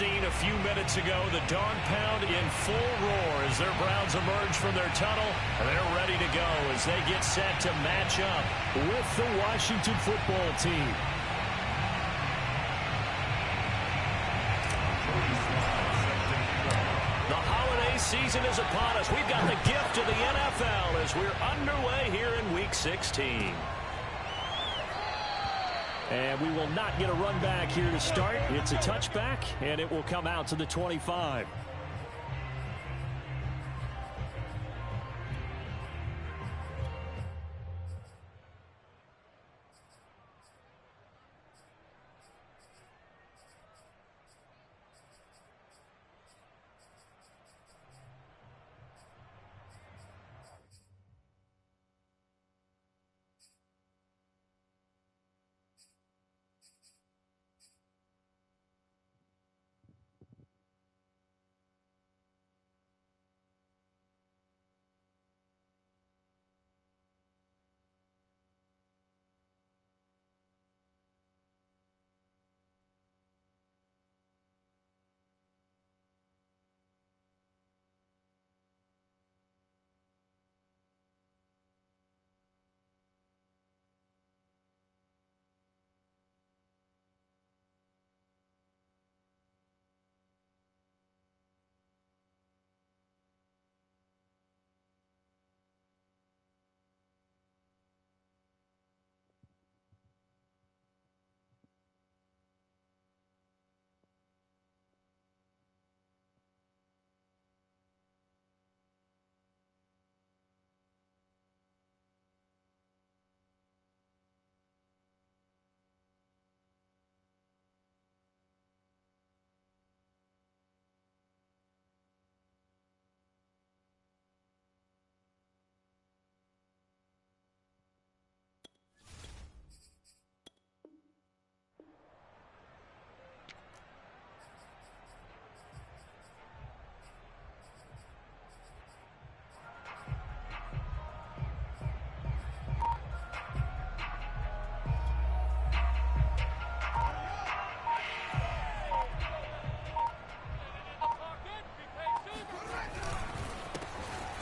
scene a few minutes ago. The Dog Pound in full roar as their Browns emerge from their tunnel. And they're ready to go as they get set to match up with the Washington football team. The holiday season is upon us. We've got the gift of the NFL as we're underway here in Week 16. And we will not get a run back here to start. It's a touchback, and it will come out to the 25.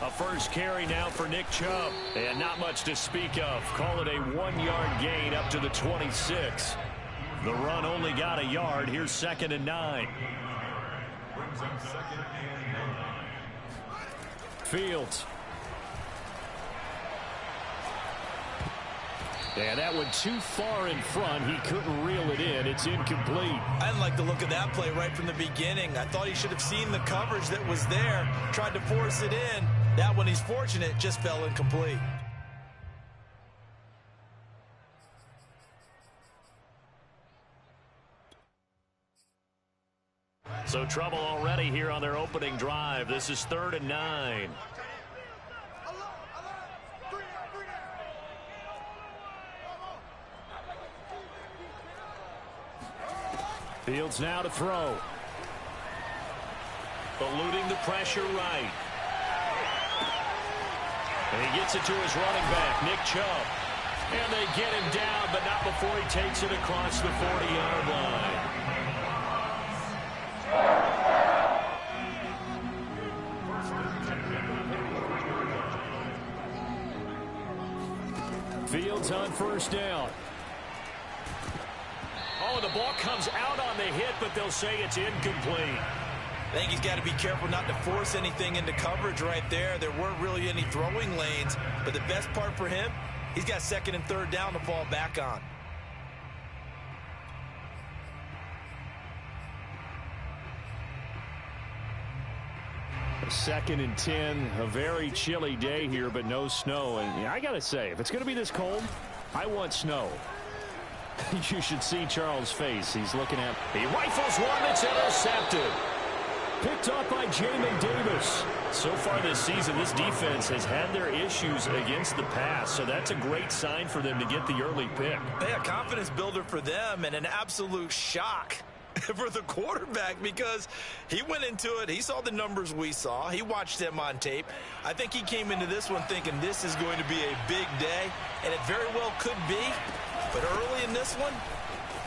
A first carry now for Nick Chubb. And not much to speak of. Call it a 1-yard gain up to the 26. The run only got a yard. Here's 2nd and 9. Fields. And that went too far in front. He couldn't reel it in. It's incomplete. I didn't like the look of that play right from the beginning. I thought he should have seen the coverage that was there, tried to force it in. That one, he's fortunate, just fell incomplete. So trouble already here on their opening drive. This is 3rd and 9. Fields now to throw. Eluding the pressure right. And he gets it to his running back, Nick Chubb. And they get him down, but not before he takes it across the 40-yard line. Fields on first down. Oh, the ball comes out on the hit, but they'll say it's incomplete. I think he's got to be careful not to force anything into coverage right there. There weren't really any throwing lanes, but the best part for him, he's got 2nd and 3rd down to fall back on. Second and 10, a very chilly day here, but no snow. And I got to say, if it's going to be this cold, I want snow. You should see Charles' face. He's looking at. He rifles one that's intercepted. Picked off by Jamin Davis. So far this season, this defense has had their issues against the pass, so that's a great sign for them to get the early pick. Yeah, confidence builder for them and an absolute shock for the quarterback because he went into it. He saw the numbers we saw. He watched them on tape. I think he came into this one thinking this is going to be a big day, and it very well could be. But early in this one,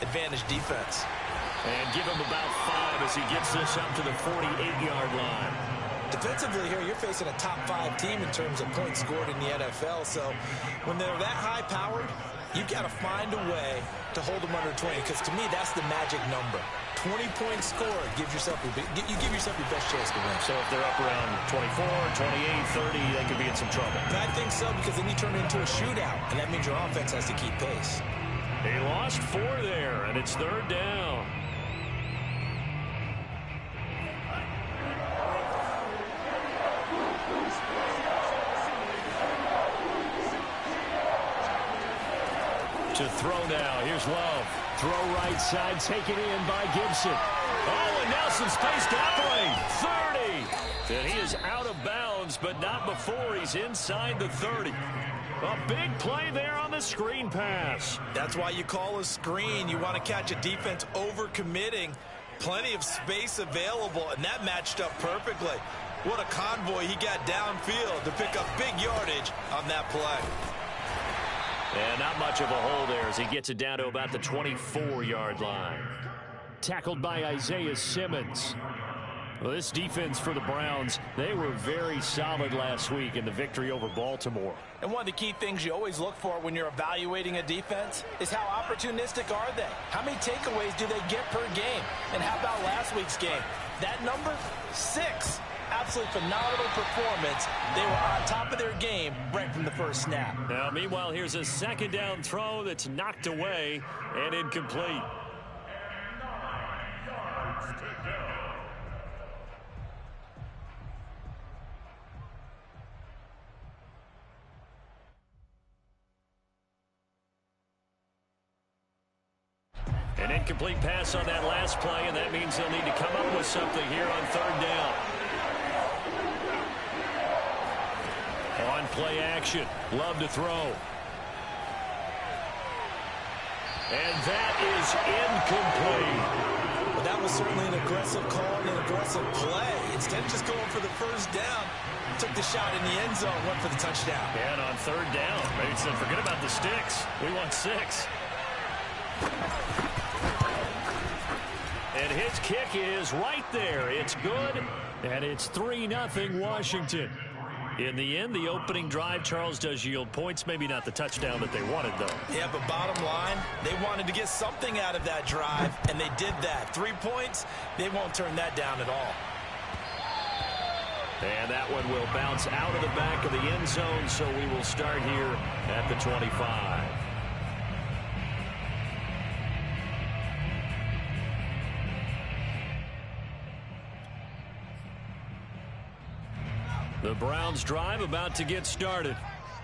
advantage defense. And give him about 5 as he gets this up to the 48-yard line. Defensively here, you're facing a top 5 team in terms of points scored in the NFL. So when they're that high-powered, you've got to find a way to hold them under 20. Because to me, that's the magic number. 20 points scored gives yourself you give yourself your best chance to win. So if they're up around 24, 28, 30, they could be in some trouble. I think so, because then you turn it into a shootout, and that means your offense has to keep pace. They lost 4 there, and it's 3rd down. To throw now. Here's Love. Throw right side, taken in by Gibson. Oh, and now some space to operate. 30. And he is out of bounds, but not before he's inside the 30. A big play there on the screen pass. That's why you call a screen. You want to catch a defense over-committing. Plenty of space available, and that matched up perfectly. What a convoy he got downfield to pick up big yardage on that play. And not much of a hole there as he gets it down to about the 24-yard line. Tackled by Isaiah Simmons. Well, this defense for the Browns, they were very solid last week in the victory over Baltimore. And one of the key things you always look for when you're evaluating a defense is how opportunistic are they? How many takeaways do they get per game? And how about last week's game? That number, 6. Absolutely phenomenal performance. They were on top of their game right from the first snap. Now, meanwhile, here's a 2nd down throw that's knocked away and incomplete. An incomplete pass on that last play, and that means they'll need to come up with something here on 3rd down. On play action, Love to throw. And that is incomplete. Well, that was certainly an aggressive call and an aggressive play. Instead of just going for the first down, took the shot in the end zone, went for the touchdown. And on 3rd down, maybe said, forget about the sticks. We want 6. And his kick is right there. It's good, and it's 3-0 Washington. In the end, the opening drive, Charles, does yield points. Maybe not the touchdown that they wanted, though. Yeah, but bottom line, they wanted to get something out of that drive, and they did that. 3 points, they won't turn that down at all. And that one will bounce out of the back of the end zone, so we will start here at the 25. The Browns drive about to get started.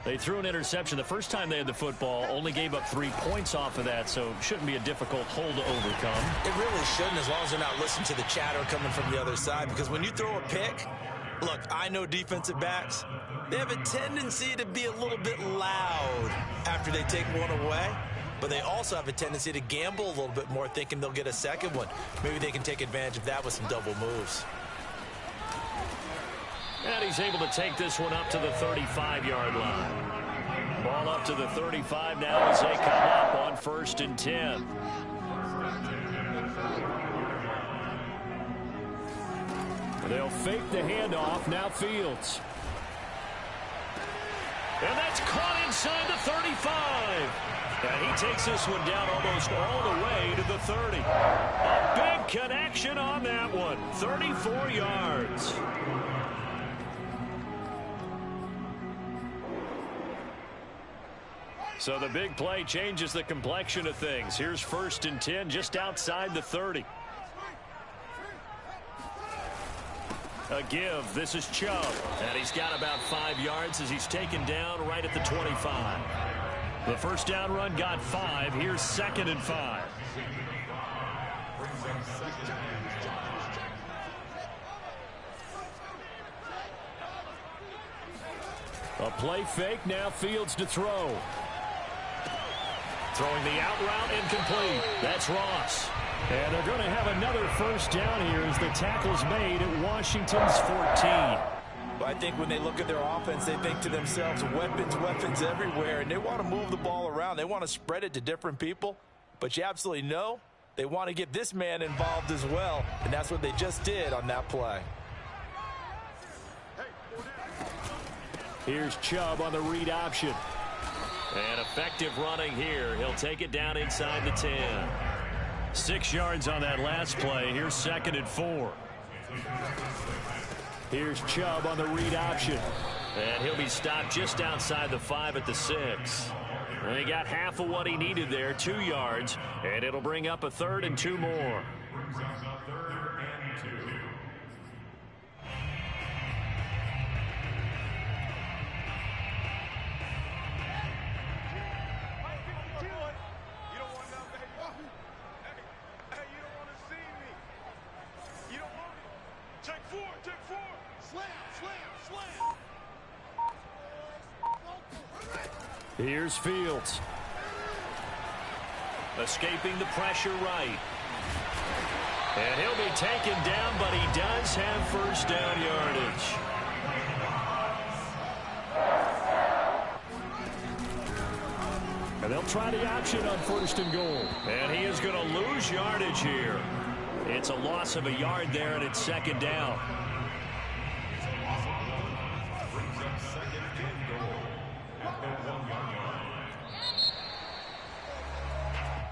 They threw an interception the first time they had the football, only gave up 3 points off of that, so it shouldn't be a difficult hole to overcome. It really shouldn't, as long as they're not listening to the chatter coming from the other side, because when you throw a pick, look, I know defensive backs, they have a tendency to be a little bit loud after they take one away, but they also have a tendency to gamble a little bit more, thinking they'll get a second one. Maybe they can take advantage of that with some double moves. And he's able to take this one up to the 35-yard line. Ball up to the 35 now as they come up on 1st and 10. They'll fake the handoff. Now Fields. And that's caught inside the 35. And he takes this one down almost all the way to the 30. A big connection on that one. 34 yards. So the big play changes the complexion of things. Here's 1st and 10 just outside the 30. A give. This is Chubb. And he's got about 5 yards as he's taken down right at the 25. The first down run got 5. Here's 2nd and 5. A play fake. Now Fields to throw. Throwing the out route incomplete. That's Ross. And they're going to have another first down here as the tackle's made at Washington's 14. Well, I think when they look at their offense, they think to themselves, weapons, weapons everywhere, and they want to move the ball around. They want to spread it to different people, but you absolutely know they want to get this man involved as well, and that's what they just did on that play. Here's Chubb on the read option. And effective running here. He'll take it down inside the 10. 6 yards on that last play. Here's 2nd and 4. Here's Chubb on the read option. And he'll be stopped just outside the 5 at the 6. And he got half of what he needed there, 2 yards. And it'll bring up a 3rd and 2 more. Here's Fields. Escaping the pressure right. And he'll be taken down, but he does have first down yardage. And they'll try the option on 1st and goal. And he is going to lose yardage here. It's a loss of a yard there, and it's 2nd down.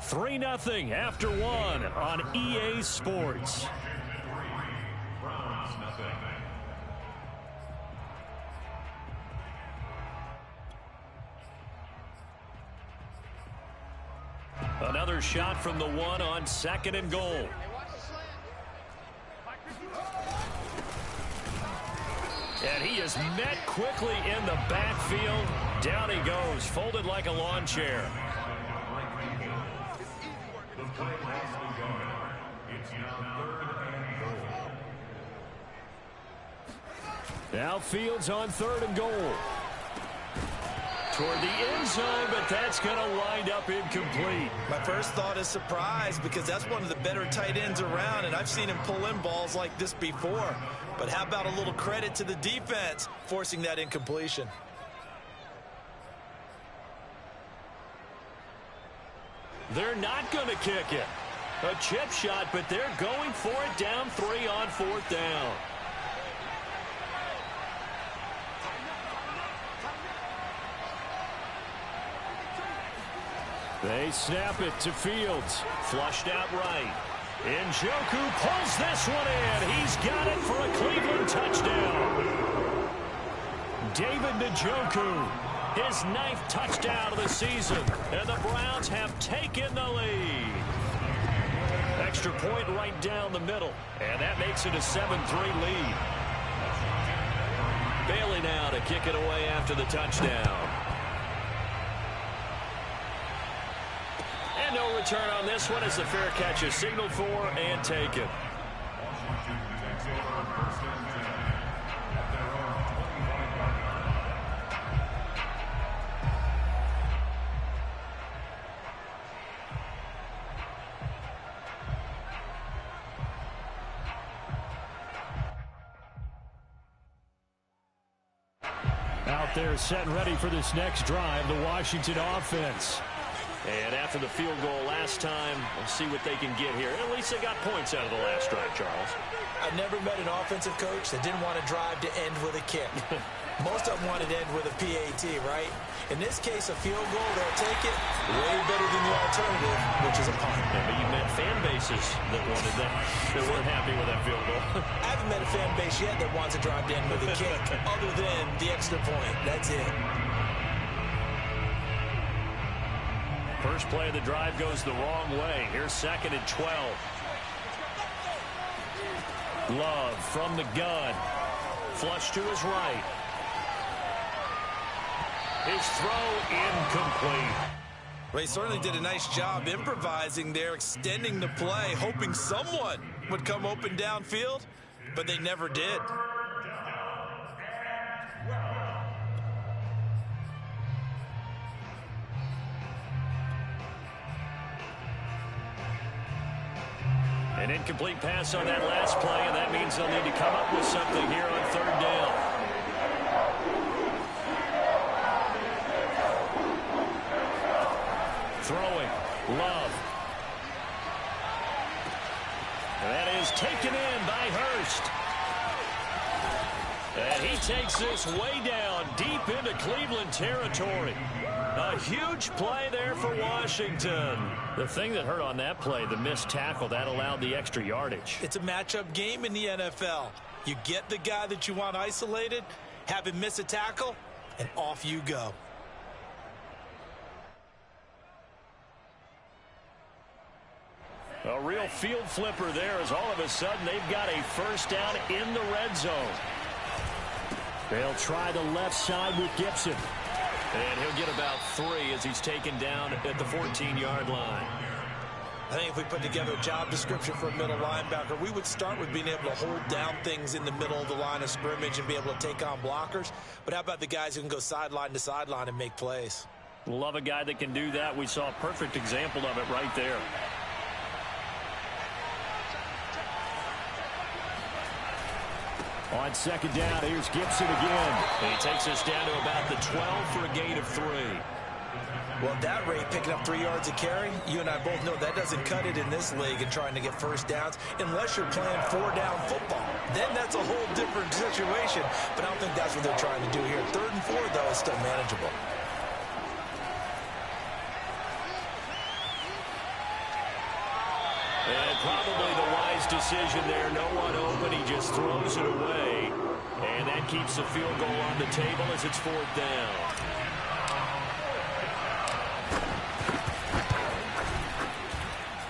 3-0 after 1 on EA Sports. Another shot from the 1 on 2nd and goal. And he is met quickly in the backfield. Down he goes, folded like a lawn chair. Now Fields on 3rd and goal. Toward the end zone, but that's going to wind up incomplete. My first thought is surprise, because that's one of the better tight ends around, and I've seen him pull in balls like this before. But how about a little credit to the defense forcing that incompletion? They're not going to kick it. A chip shot, but they're going for it down 3 on 4th down. They snap it to Fields. Flushed out right. Njoku pulls this one in. He's got it for a Cleveland touchdown. David Njoku, his 9th touchdown of the season. And the Browns have taken the lead. Extra point right down the middle. And that makes it a 7-3 lead. Bailey now to kick it away after the touchdown. And no return on this one as the fair catch is signaled for and taken. Out there set and ready for this next drive, the Washington offense. And after the field goal last time, we'll see what they can get here. At least they got points out of the last drive, Charles. I've never met an offensive coach that didn't want to drive to end with a kick. Most of them wanted to end with a PAT, right? In this case, a field goal, they'll take it way better than the alternative, which is a punt. Yeah, but you met fan bases that wanted that, that weren't happy with that field goal. I haven't met a fan base yet that wants to drive to end with a kick, other than the extra point. That's it. First play of the drive goes the wrong way. Here's 2nd and 12. Love from the gun. Flush to his right. His throw incomplete. Well, he certainly did a nice job improvising there, extending the play, hoping someone would come open downfield, but they never did. An incomplete pass on that last play, and that means they'll need to come up with something here on 3rd down. Throwing, Love. That is taken in by Hurst. And he takes this way down, deep into Cleveland territory. A huge play there for Washington. The thing that hurt on that play, the missed tackle, that allowed the extra yardage. It's a matchup game in the NFL. You get the guy that you want isolated, have him miss a tackle, and off you go. A real field flipper there as all of a sudden they've got a first down in the red zone. They'll try the left side with Gibson. And he'll get about 3 as he's taken down at the 14-yard line. I think if we put together a job description for a middle linebacker, we would start with being able to hold down things in the middle of the line of scrimmage and be able to take on blockers. But how about the guys who can go sideline to sideline and make plays? Love a guy that can do that. We saw a perfect example of it right there. On second down, here's Gibson again. And he takes us down to about the 12 for a gain of 3. Well, at that rate, picking up 3 yards a carry, you and I both know that doesn't cut it in this league and trying to get first downs unless you're playing 4-down football. Then that's a whole different situation, but I don't think that's what they're trying to do here. 3rd and 4, though, is still manageable. And probably the wise decision there. No one open. He just throws it away. And that keeps the field goal on the table as it's 4th down.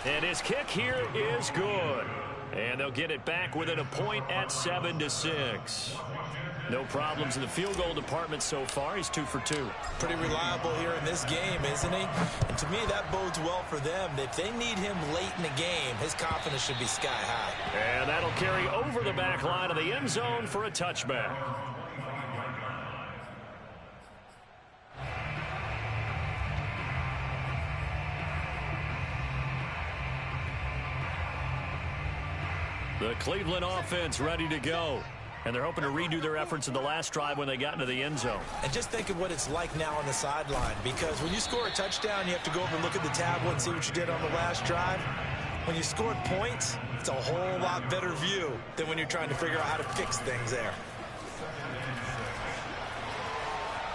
And his kick here is good. And they'll get it back within a point at 7-6. No problems in the field goal department so far. He's 2 for 2. Pretty reliable here in this game, isn't he? And to me, that bodes well for them. If they need him late in the game, his confidence should be sky high. And that'll carry over the back line of the end zone for a touchback. The Cleveland offense ready to go. And they're hoping to redo their efforts in the last drive when they got into the end zone. And just think of what it's like now on the sideline, because when you score a touchdown, you have to go over and look at the tablet and see what you did on the last drive. When you scored points, it's a whole lot better view than when you're trying to figure out how to fix things there.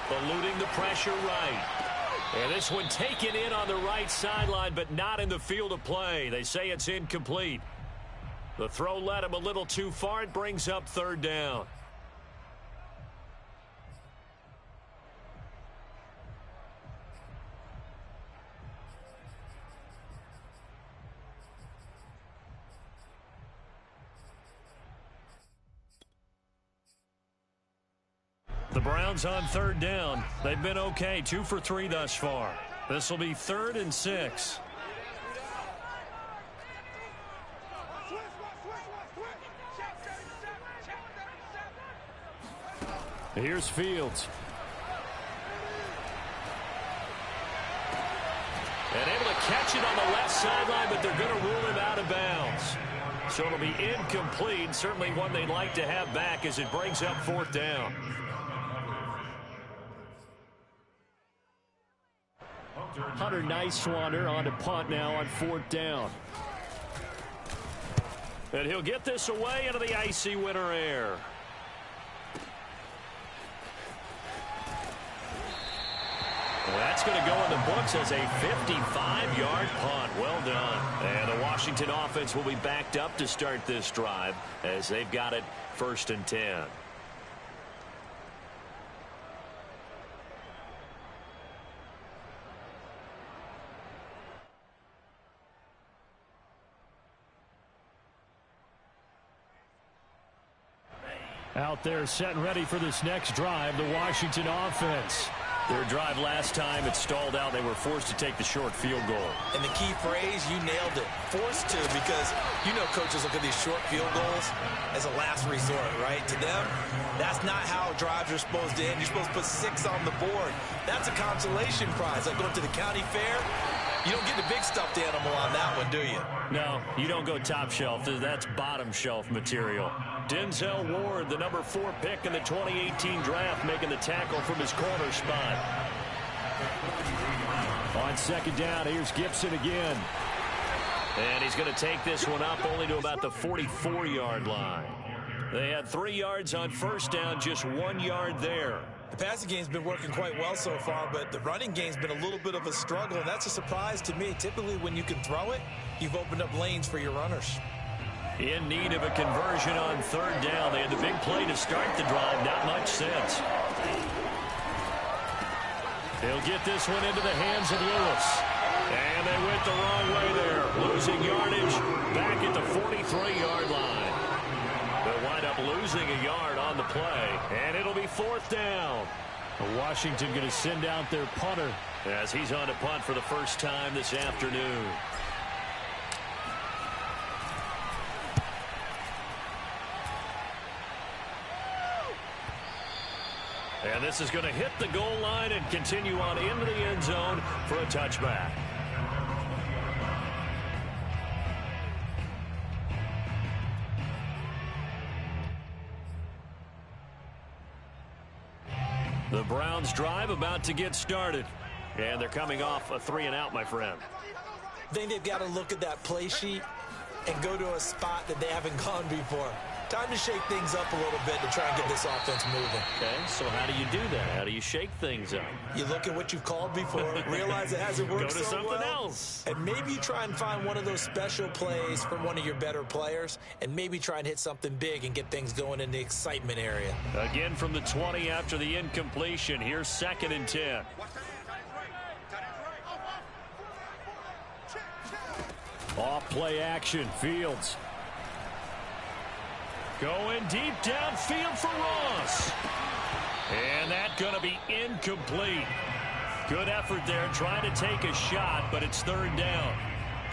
Eluding the pressure right. And this one taken in on the right sideline, but not in the field of play. They say it's incomplete. The throw led him a little too far. It brings up 3rd down. The Browns on 3rd down. They've been okay, 2 for 3 thus far. This will be 3rd and 6. Here's Fields. And able to catch it on the left sideline, but they're going to rule him out of bounds. So it'll be incomplete. Certainly one they'd like to have back as it brings up 4th down. Hunter Nice-Swander on to punt now on 4th down. And he'll get this away into the icy winter air. Well, that's going to go in the books as a 55-yard punt. Well done. And the Washington offense will be backed up to start this drive as they've got it 1st and 10. Out there set and ready for this next drive, the Washington offense. Their drive last time, it stalled out. They were forced to take the short field goal. And the key phrase, you nailed it. Forced to, because you know coaches look at these short field goals as a last resort, right? To them, that's not how drives are supposed to end. You're supposed to put 6 on the board. That's a consolation prize. Like going to the county fair, you don't get the big stuffed animal on that one, do you? No, you don't go top shelf. That's bottom shelf material. Denzel Ward, the number 4 pick in the 2018 draft, making the tackle from his corner spot. On second down, here's Gibson again. And he's going to take this one up only to about the 44-yard line. They had 3 yards on first down, just 1 yard there. The passing game's been working quite well so far, but the running game's been a little bit of a struggle, and that's a surprise to me. Typically, when you can throw it, you've opened up lanes for your runners. In need of a conversion on third down. They had the big play to start the drive. Not much sense. They'll get this one into the hands of Lewis. And they went the wrong way there. Losing yardage back at the 43-yard line. They'll wind up losing a yard on the play. And it'll be fourth down. Washington going to send out their punter as he's on to punt for the first time this afternoon. And this is going to hit the goal line and continue on into the end zone for a touchback. The Browns drive about to get started. And they're coming off a 3-and-out, my friend. I think they've got to look at that play sheet and go to a spot that they haven't gone before. Time to shake things up a little bit to try and get this offense moving. Okay, so how do you do that? How do you shake things up? You look at what you've called before, realize it hasn't worked so well. Go to something else. And maybe you try and find one of those special plays from one of your better players, and maybe try and hit something big and get things going in the excitement area. Again from the 20 after the incompletion. Here's 2nd and 10. Off play action, Fields. Going deep downfield for Ross. And that's going to be incomplete. Good effort there trying to take a shot, but it's 3rd down.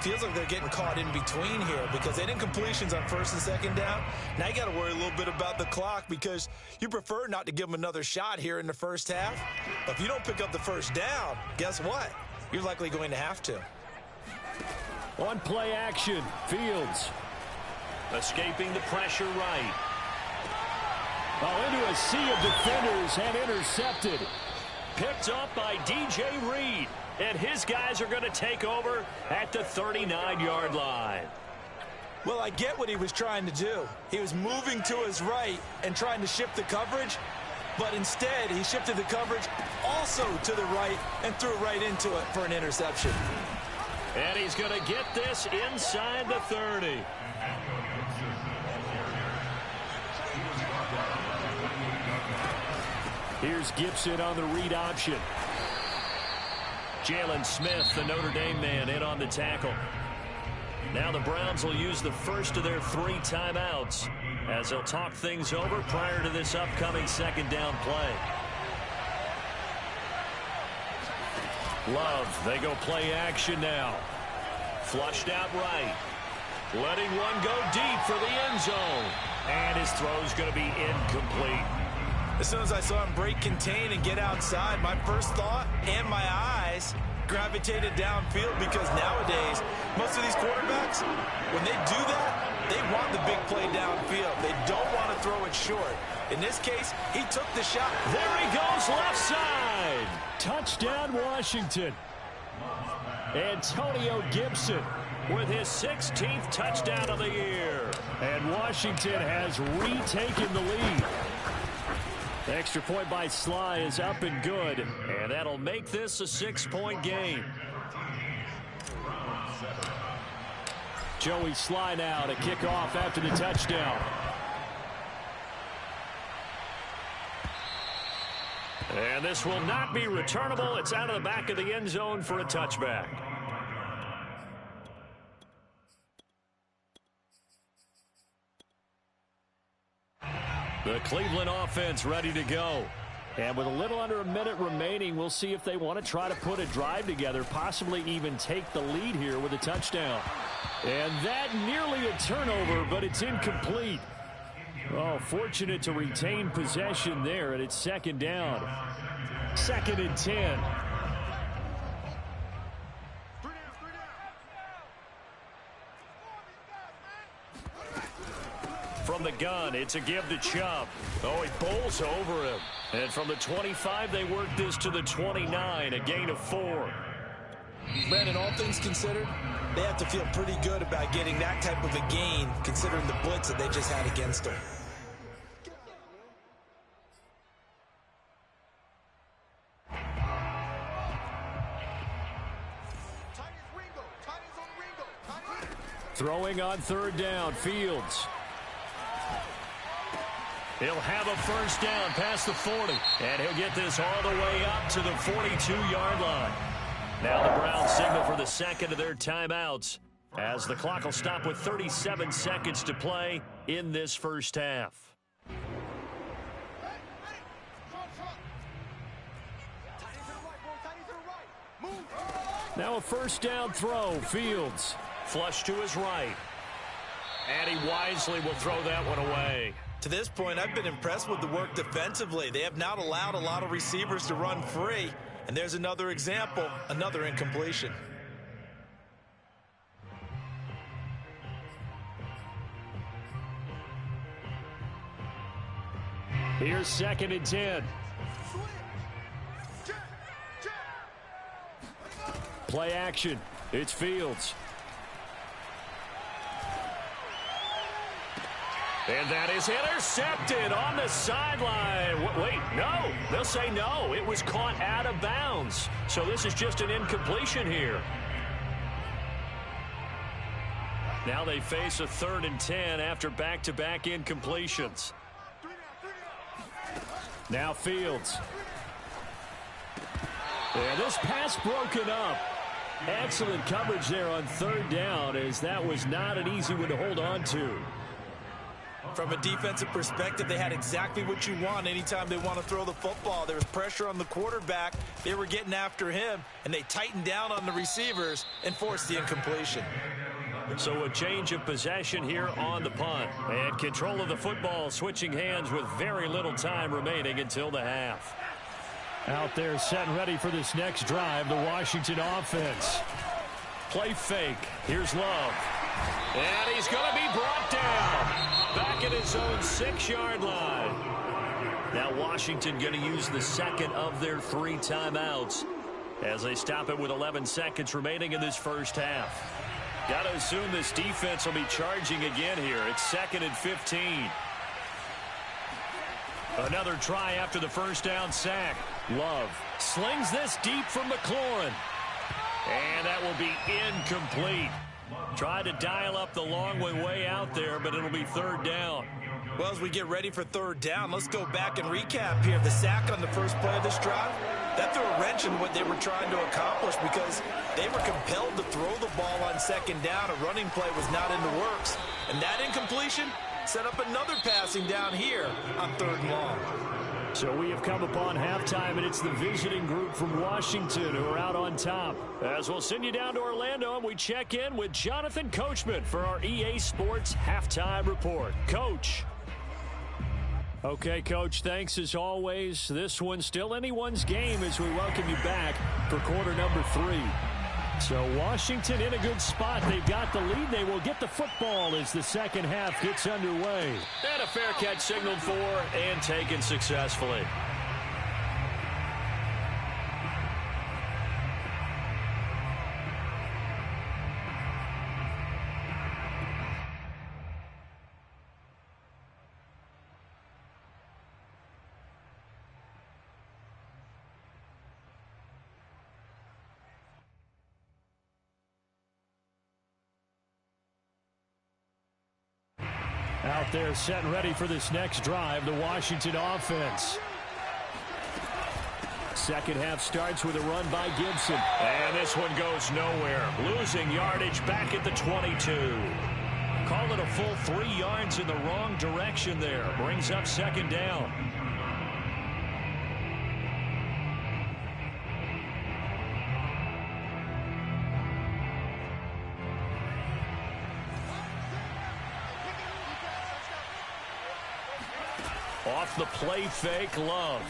Feels like they're getting caught in between here because they did incompletions on 1st and 2nd down. Now you got to worry a little bit about the clock because you prefer not to give them another shot here in the first half. But if you don't pick up the 1st down, guess what? You're likely going to have to. On play action, Fields. Escaping the pressure right. Oh, into a sea of defenders and intercepted. Picked up by DJ Reed. And his guys are going to take over at the 39-yard line. Well, I get what he was trying to do. He was moving to his right and trying to shift the coverage. But instead, he shifted the coverage also to the right and threw right into it for an interception. And he's going to get this inside the 30. Here's Gibson on the read option. Jalen Smith, the Notre Dame man, in on the tackle. Now the Browns will use the first of their 3 timeouts as they'll talk things over prior to this upcoming 2nd down play. Love, they go play action now. Flushed out right. Letting one go deep for the end zone. And his throw's going to be incomplete. As soon as I saw him break contain and get outside, my first thought and my eyes gravitated downfield because nowadays, most of these quarterbacks, when they do that, they want the big play downfield. They don't want to throw it short. In this case, he took the shot. There he goes, left side. Touchdown, Washington. Antonio Gibson with his 16th touchdown of the year. And Washington has retaken the lead. The extra point by Sly is up and good. And that'll make this a 6-point game. Joey Sly now to kick off after the touchdown. And this will not be returnable. It's out of the back of the end zone for a touchback. The Cleveland offense ready to go. And with a little under a minute remaining, we'll see if they want to try to put a drive together, possibly even take the lead here with a touchdown. And that nearly a turnover, but it's incomplete. Oh, fortunate to retain possession there, and it's 2nd down. 2nd and 10. From the gun, it's a give to Chubb. Oh, he bowls over him. And from the 25, they work this to the 29, a gain of 4. Brandon, all things considered, They have to feel pretty good about getting that type of a gain, considering the blitz that they just had against them. Throwing on third down, Fields. He'll have a first down past the 40, and he'll get this all the way up to the 42-yard line. Now the Browns signal for the second of their timeouts, as the clock will stop with 37 seconds to play in this first half. Now a first down throw, Fields. Flush to his right. And he wisely will throw that one away. To this point, I've been impressed with the work defensively. They have not allowed a lot of receivers to run free. And there's another example, another incompletion. Here's 2nd and 10. Play action. It's Fields. And that is intercepted on the sideline. Wait, no. They'll say no. It was caught out of bounds. So this is just an incompletion here. Now they face a 3rd and 10 after back-to-back incompletions. Now Fields. And this pass broken up. Excellent coverage there on 3rd down, as that was not an easy one to hold on to. From a defensive perspective, they had exactly what you want anytime they want to throw the football. There was pressure on the quarterback. They were getting after him, and they tightened down on the receivers and forced the incompletion. So a change of possession here on the punt. And control of the football switching hands with very little time remaining until the half. Out there set and ready for this next drive, the Washington offense. Play fake. Here's Love. And he's going to be brought down. Back at his own 6-yard line. Now Washington going to use the second of their 3 timeouts as they stop it with 11 seconds remaining in this first half. Got to assume this defense will be charging again here. It's 2nd and 15. Another try after the first down sack. Love slings this deep from McLaurin. And that will be incomplete. Tried to dial up the long way out there, but it'll be 3rd down. Well, as we get ready for 3rd down, let's go back and recap here. The sack on the first play of this drive, that threw a wrench in what they were trying to accomplish because they were compelled to throw the ball on 2nd down. A running play was not in the works. And that incompletion set up another passing down here on 3rd and long. So we have come upon halftime, and it's the visiting group from Washington who are out on top. As we'll send you down to Orlando, and we check in with Jonathan Coachman for our EA Sports Halftime Report. Coach. Okay, Coach, thanks as always. This one's still anyone's game as we welcome you back for quarter number 3. So Washington in a good spot. They've got the lead. They will get the football as the second half gets underway. And a fair catch signaled for and taken successfully. Out there set and ready for this next drive, the Washington offense. Second half starts with a run by Gibson. And this one goes nowhere. Losing yardage back at the 22. Call it a full 3 yards in the wrong direction there. Brings up 2nd down. Off the play fake, Love.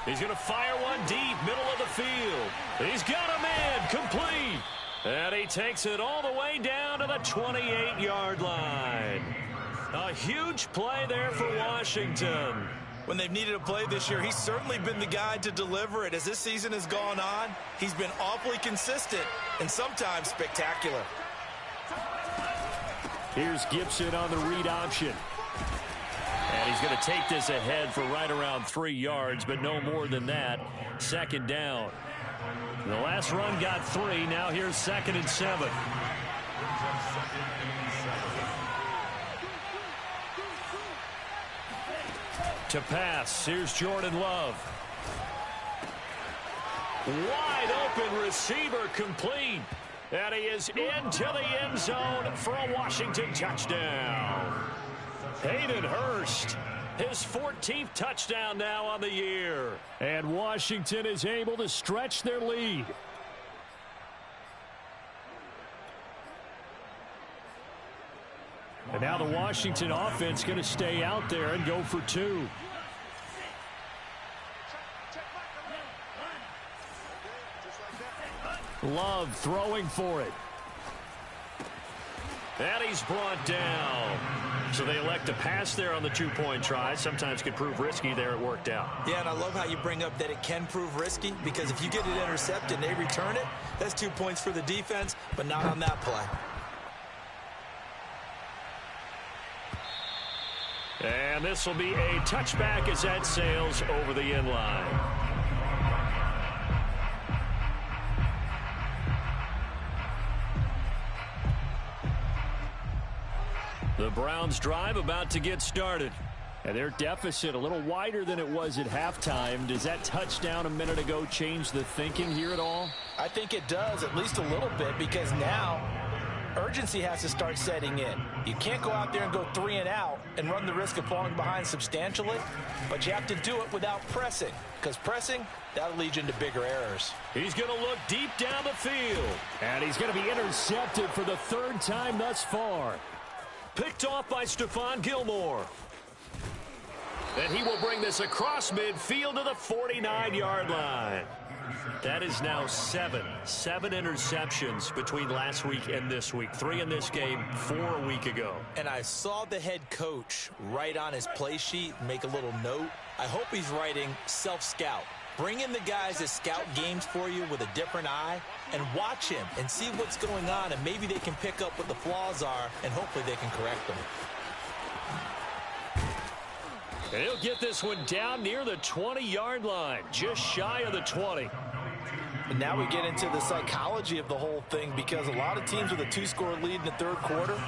He's going to fire one deep, middle of the field. He's got a man, complete. And he takes it all the way down to the 28-yard line. A huge play there for Washington. When they've needed a play this year, he's certainly been the guy to deliver it. As this season has gone on, he's been awfully consistent and sometimes spectacular. Here's Gibson on the read option. And he's going to take this ahead for right around 3 yards, but no more than that. Second down. The last run got 3. Now here's 2nd and 7. To pass, here's Jordan Love. Wide open receiver complete. And he is into the end zone for a Washington touchdown. Hayden Hurst, his 14th touchdown now on the year. And Washington is able to stretch their lead. And now the Washington offense going to stay out there and go for 2. Love throwing for it. And he's brought down. So they elect to pass there on the 2-point try. Sometimes could prove risky. There it worked out. Yeah, and I love how you bring up that it can prove risky, because if you get it intercepted and they return it, that's 2 points for the defense, but not on that play. And this will be a touchback as that sails over the end line. The Browns drive about to get started. And their deficit a little wider than it was at halftime. Does that touchdown a minute ago change the thinking here at all? I think it does, at least a little bit, because now urgency has to start setting in. You can't go out there and go 3 and out and run the risk of falling behind substantially, but you have to do it without pressing, because pressing, that'll lead you into bigger errors. He's going to look deep down the field, and he's going to be intercepted for the 3rd time thus far. Picked off by Stephon Gilmore. And he will bring this across midfield to the 49-yard line. That is now 7 interceptions between last week and this week. 3 in this game, 4 a week ago. And I saw the head coach write on his play sheet, make a little note. I hope he's writing self-scout. Bring in the guys that scout games for you with a different eye and watch him and see what's going on, and maybe they can pick up what the flaws are, and hopefully they can correct them. And he'll get this one down near the 20-yard line, just shy of the 20. And now we get into the psychology of the whole thing, because a lot of teams with a 2-score lead in the 3rd quarter,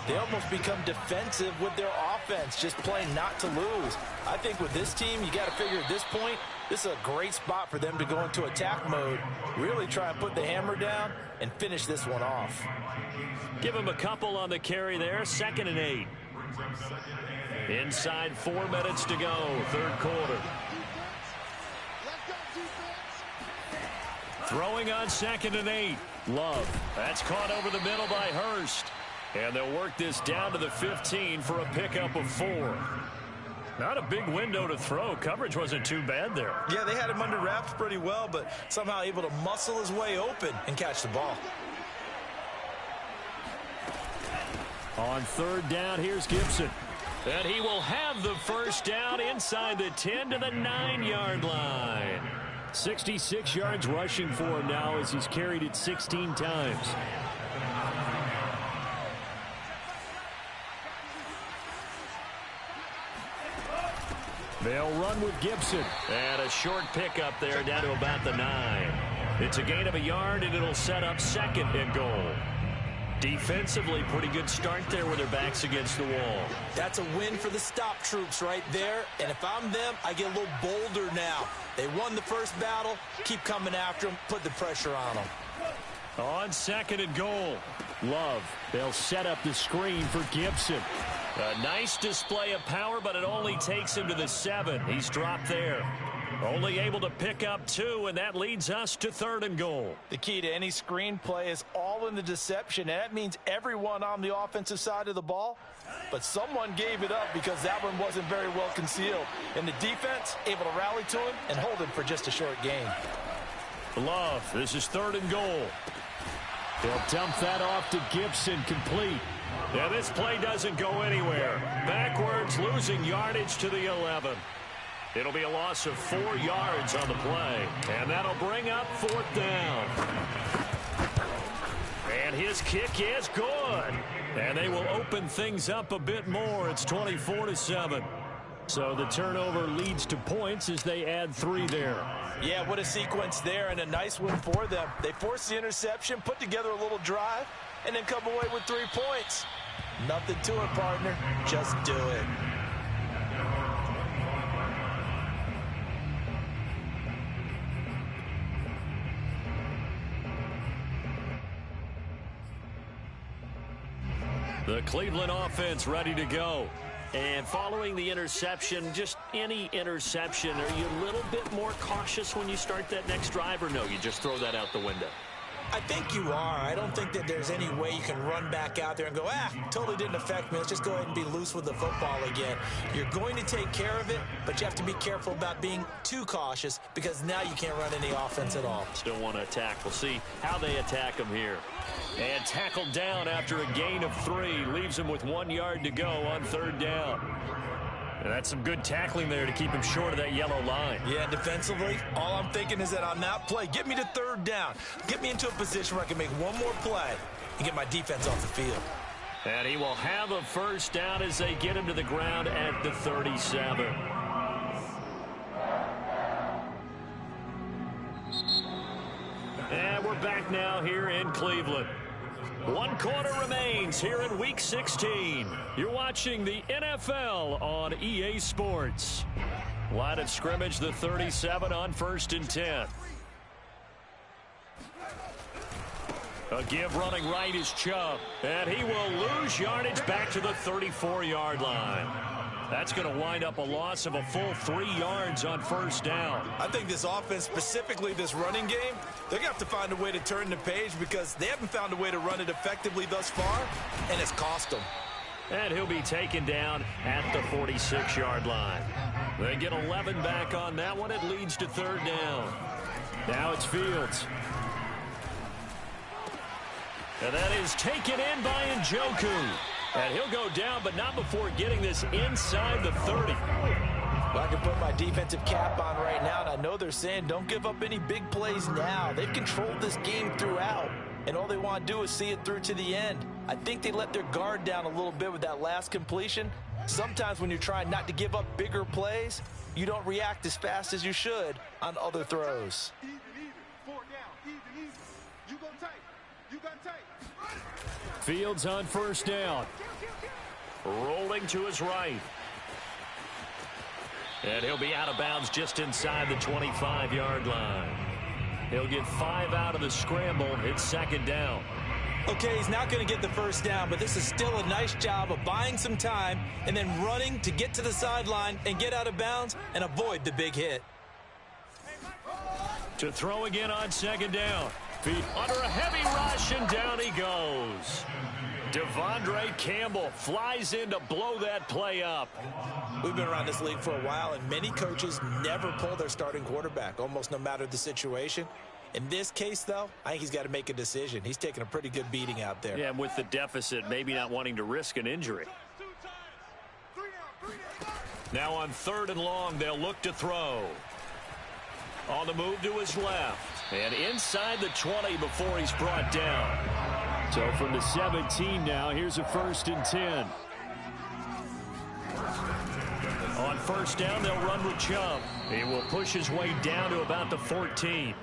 they almost become defensive with their offense, just playing not to lose. I think with this team, you got to figure at this point, this is a great spot for them to go into attack mode, really try and put the hammer down and finish this one off. Give him a couple on the carry there, 2nd and 8. Inside 4 minutes to go, 3rd quarter. Throwing on 2nd and 8. Love. That's caught over the middle by Hurst. And they'll work this down to the 15 for a pickup of 4. Not a big window to throw. Coverage wasn't too bad there. Yeah, they had him under wraps pretty well, but somehow able to muscle his way open and catch the ball. On 3rd down, here's Gibson. And he will have the 1st down inside the 10 to the 9-yard line. 66 yards rushing for him now as he's carried it 16 times. They'll run with Gibson. And a short pickup there down to about the 9. It's a gain of a yard, and it'll set up 2nd and goal. Defensively, pretty good start there with their backs against the wall. That's a win for the stop troops right there. And if I'm them, I get a little bolder now. They won the first battle. Keep coming after them. Put the pressure on them. On 2nd and goal. Love. They'll set up the screen for Gibson. A nice display of power, but it only takes him to the 7. He's dropped there. Only able to pick up 2, and that leads us to 3rd and goal. The key to any screenplay is all in the deception, and that means everyone on the offensive side of the ball. But someone gave it up because that one wasn't very well concealed. And the defense able to rally to him and hold him for just a short gain. Love, this is 3rd and goal. They'll dump that off to Gibson, complete. Yeah, this play doesn't go anywhere. Backwards, losing yardage to the 11. It'll be a loss of 4 yards on the play. And that'll bring up 4th down. And And his kick is good. And they will open things up a bit more. It's 24-7. So the turnover leads to points as they add 3 there. Yeah, what a sequence there, and a nice one for them. They force the interception, put together a little drive, and then come away with 3 points. Nothing to it, partner. Just do it. The Cleveland offense ready to go. And following the interception, just any interception, are you a little bit more cautious when you start that next drive, or no, you just throw that out the window? I think you are. I don't think that there's any way you can run back out there and go, totally didn't affect me. Let's just go ahead and be loose with the football again. You're going to take care of it, but you have to be careful about being too cautious because now you can't run any offense at all. Still want to attack. We'll see how they attack him here. And tackled down after a gain of 3. Leaves him with 1 yard to go on 3rd down. And that's some good tackling there to keep him short of that yellow line. Yeah, defensively, all I'm thinking is that on that play, get me to 3rd down. Get me into a position where I can make one more play and get my defense off the field. And he will have a 1st down as they get him to the ground at the 37. And we're back now here in Cleveland. 1 quarter remains here in Week 16. You're watching the NFL on EA Sports. Line of scrimmage, the 37 on 1st and 10. A give running right is Chubb. And he will lose yardage back to the 34-yard line. That's going to wind up a loss of a full 3 yards on 1st down. I think this offense, specifically this running game, they're going to have to find a way to turn the page because they haven't found a way to run it effectively thus far, and it's cost them. And he'll be taken down at the 46-yard line. They get 11 back on that one. It leads to 3rd down. Now it's Fields. And that is taken in by Njoku. And he'll go down, but not before getting this inside the 30. Well, I can put my defensive cap on right now, and I know they're saying don't give up any big plays now. They've controlled this game throughout, and all they want to do is see it through to the end. I think they let their guard down a little bit with that last completion. Sometimes when you're trying not to give up bigger plays, you don't react as fast as you should on other throws. Fields on 1st down. Rolling to his right. And he'll be out of bounds just inside the 25-yard line. He'll get 5 out of the scramble. It's 2nd down. Okay, he's not going to get the 1st down, but this is still a nice job of buying some time and then running to get to the sideline and get out of bounds and avoid the big hit. To throw again on 2nd down. Feet under a heavy rush, and down he goes. Devondre Campbell flies in to blow that play up. We've been around this league for a while, and many coaches never pull their starting quarterback, almost no matter the situation. In this case, though, I think he's got to make a decision. He's taking a pretty good beating out there. Yeah, and with the deficit, maybe not wanting to risk an injury. Now on 3rd and long, they'll look to throw. On the move to his left. And inside the 20 before he's brought down. So from the 17 now, here's a 1st and 10. On 1st down, they'll run with Chubb. He will push his way down to about the 14.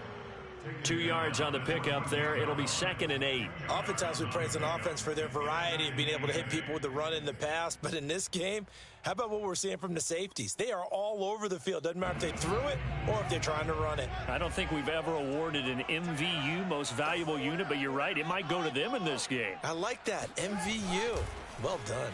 2 yards on the pickup there. It'll be 2nd and 8. Oftentimes we praise an offense for their variety of being able to hit people with the run in the pass. But in this game, how about what we're seeing from the safeties? They are all over the field. Doesn't matter if they threw it or if they're trying to run it. I don't think we've ever awarded an MVU, most valuable unit, but you're right. It might go to them in this game. I like that. MVU. Well done.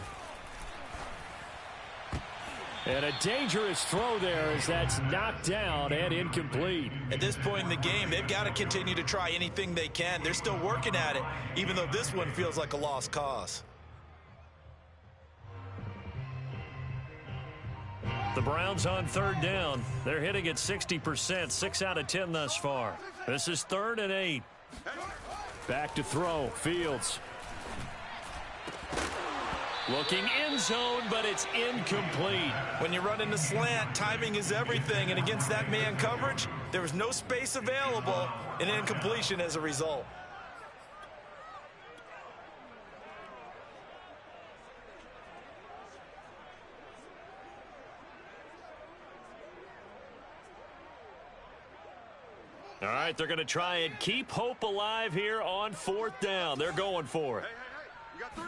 And a dangerous throw there as that's knocked down and incomplete. At this point in the game, they've got to continue to try anything they can. They're still working at it, even though this one feels like a lost cause. The Browns on 3rd down. They're hitting at 60%, 6 out of 10 thus far. This is 3rd and 8. Back to throw, Fields. Looking end zone, but it's incomplete. When you run in the slant, timing is everything, and against that man coverage, there was no space available, and incompletion as a result. All right, they're going to try and keep hope alive here on 4th down. They're going for it. You got 3.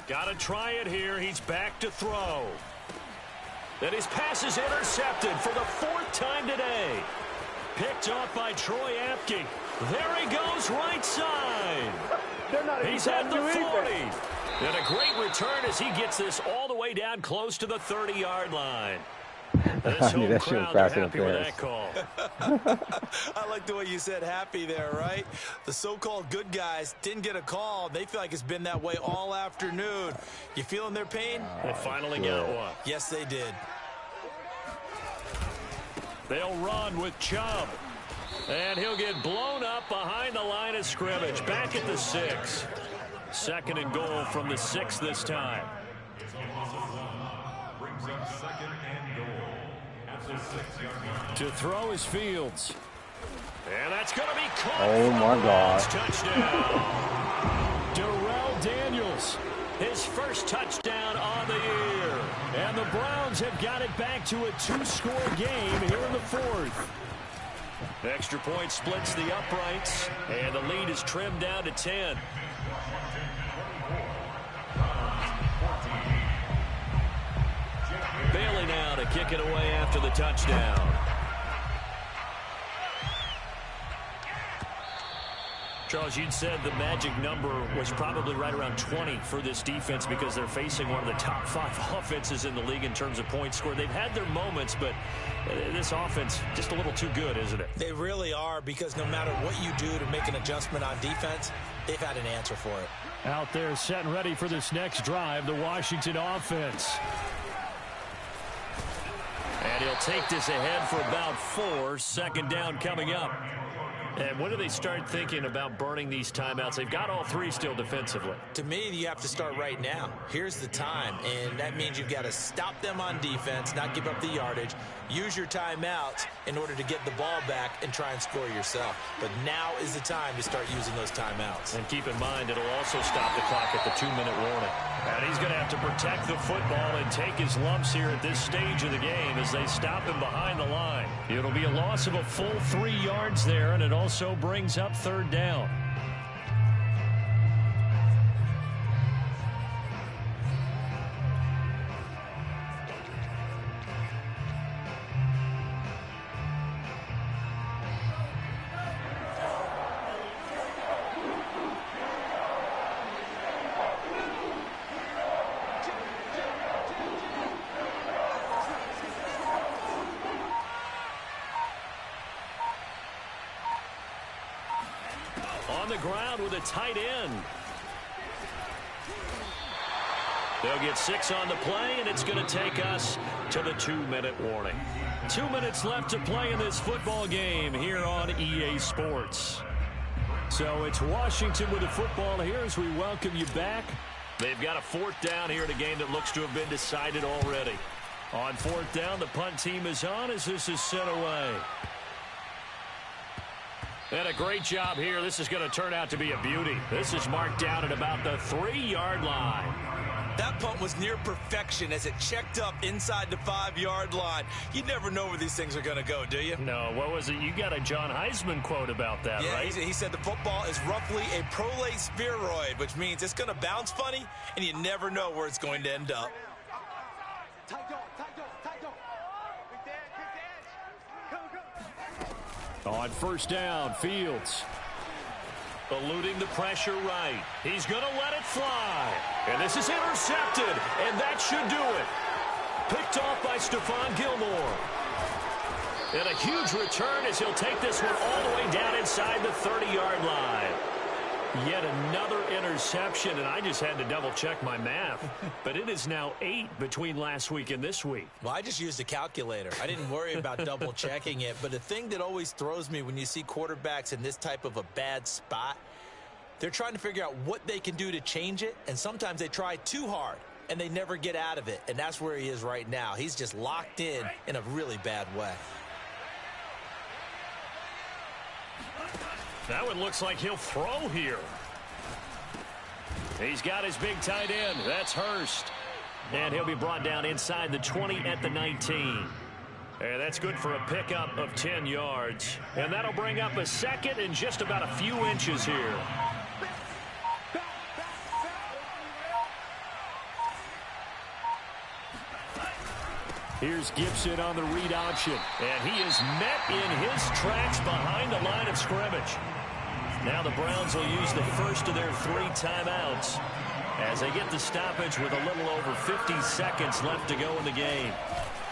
Got to try it here. He's back to throw. And his pass is intercepted for the 4th time today. Picked off by Troy Apke. There he goes, right side. He's at the 40. And a great return as he gets this all the way down close to the 30-yard line. This home that shit was crowd, they're fast and happy with fast. that call. I like the way you said happy there, right? The so-called good guys didn't get a call. They feel like it's been that way all afternoon. You feeling their pain? They finally got one. Yes, they did. They'll run with Chubb. And he'll get blown up behind the line of scrimmage. Back at the 6. 2nd and goal from the 6 this time. Brings up 2nd and goal at the 6-yard line. To throw is Fields. And that's going to be caught. Oh, my God. Touchdown. Darrell Daniels. His first touchdown on the year. And the Browns have got it back to a 2-score game here in the 4th. Extra point splits the uprights. And the lead is trimmed down to 10. Bailey now to kick it away after the touchdown. Charles, you'd said the magic number was probably right around 20 for this defense because they're facing one of the top 5 offenses in the league in terms of points scored. They've had their moments, but this offense just a little too good, isn't it? They really are, because no matter what you do to make an adjustment on defense, they've had an answer for it. Out there set and ready for this next drive, the Washington offense. And he'll take this ahead for about 4. 2nd down coming up. And when do they start thinking about burning these timeouts? They've got all 3 still defensively. To me, you have to start right now. Here's the time, and that means you've got to stop them on defense, not give up the yardage, use your timeouts in order to get the ball back and try and score yourself. But now is the time to start using those timeouts. And keep in mind, it'll also stop the clock at the 2-minute warning. And he's going to have to protect the football and take his lumps here at this stage of the game as they stop him behind the line. It'll be a loss of a full 3 yards there, and it also brings up 3rd down. On the ground with a tight end. They'll get 6 on the play, and it's going to take us to the 2-minute warning. 2 minutes left to play in this football game here on EA Sports. So it's Washington with the football here as we welcome you back. They've got a 4th down here in a game that looks to have been decided already. On 4th down, the punt team is on as this is sent away. And a great job here. This is going to turn out to be a beauty. This is marked down at about the 3-yard line. That punt was near perfection as it checked up inside the 5-yard line. You never know where these things are going to go, do you? No, what was it? You got a John Heisman quote about that, yeah, right? He said the football is roughly a prolate spheroid, which means it's going to bounce funny, and you never know where it's going to end up. On 1st down, Fields. Eluding the pressure right. He's going to let it fly. And this is intercepted, and that should do it. Picked off by Stephon Gilmore. And a huge return as he'll take this one all the way down inside the 30-yard line. Yet another interception, and I just had to double-check my math. But it is now 8 between last week and this week. Well, I just used a calculator. I didn't worry about double-checking it. But the thing that always throws me when you see quarterbacks in this type of a bad spot, they're trying to figure out what they can do to change it, and sometimes they try too hard, and they never get out of it. And that's where he is right now. He's just locked in a really bad way. That one looks like he'll throw here. He's got his big tight end. That's Hurst. And he'll be brought down inside the 20 at the 19. And that's good for a pickup of 10 yards. And that'll bring up a second and just about a few inches here. Here's Gibson on the read option. And he is met in his tracks behind the line of scrimmage. Now the Browns will use the first of their 3 timeouts as they get the stoppage with a little over 50 seconds left to go in the game.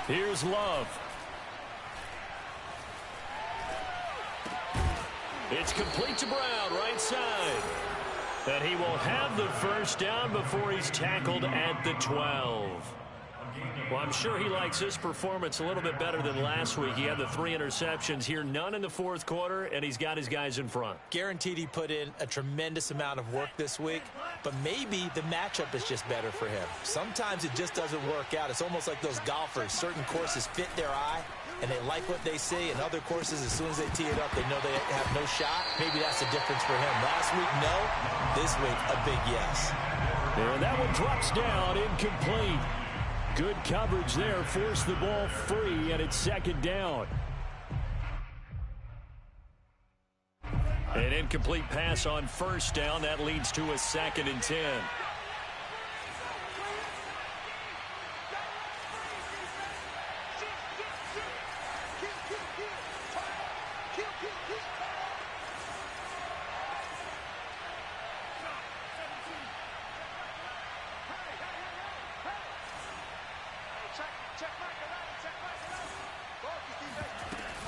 Here's Love. It's complete to Brown, right side. And he will have the first down before he's tackled at the 12. Well, I'm sure he likes his performance a little bit better than last week. He had the 3 interceptions here, none in the fourth quarter, and he's got his guys in front. Guaranteed he put in a tremendous amount of work this week, but maybe the matchup is just better for him. Sometimes it just doesn't work out. It's almost like those golfers. Certain courses fit their eye, and they like what they see, and other courses, as soon as they tee it up, they know they have no shot. Maybe that's the difference for him. Last week, no. This week, a big yes. And that one drops down, incomplete. Good coverage there, forced the ball free, and it's second down. An incomplete pass on first down. That leads to a 2nd and 10.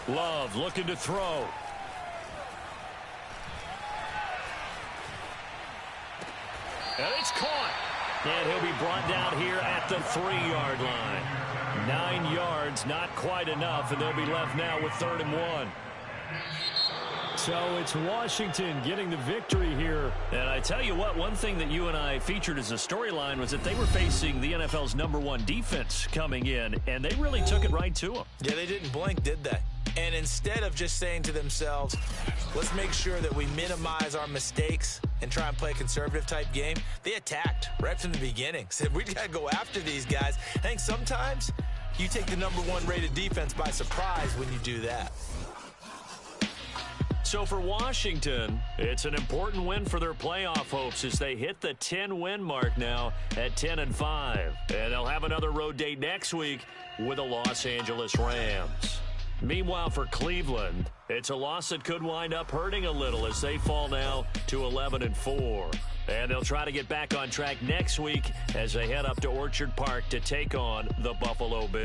Love looking to throw. And it's caught. And he'll be brought down here at the 3-yard line. 9 yards, not quite enough, and they'll be left now with 3rd and 1. So it's Washington getting the victory here. And I tell you what, one thing that you and I featured as a storyline was that they were facing the NFL's #1 defense coming in, and they really took it right to them. Yeah, they didn't blink, did they? And instead of just saying to themselves, let's make sure that we minimize our mistakes and try and play a conservative-type game, they attacked right from the beginning. Said, we got to go after these guys. I think sometimes you take the #1 rated defense by surprise when you do that. So for Washington, it's an important win for their playoff hopes as they hit the 10-win mark now at 10-5. And they'll have another road date next week with the Los Angeles Rams. Meanwhile, for Cleveland, it's a loss that could wind up hurting a little as they fall now to 11-4. And they'll try to get back on track next week as they head up to Orchard Park to take on the Buffalo Bills.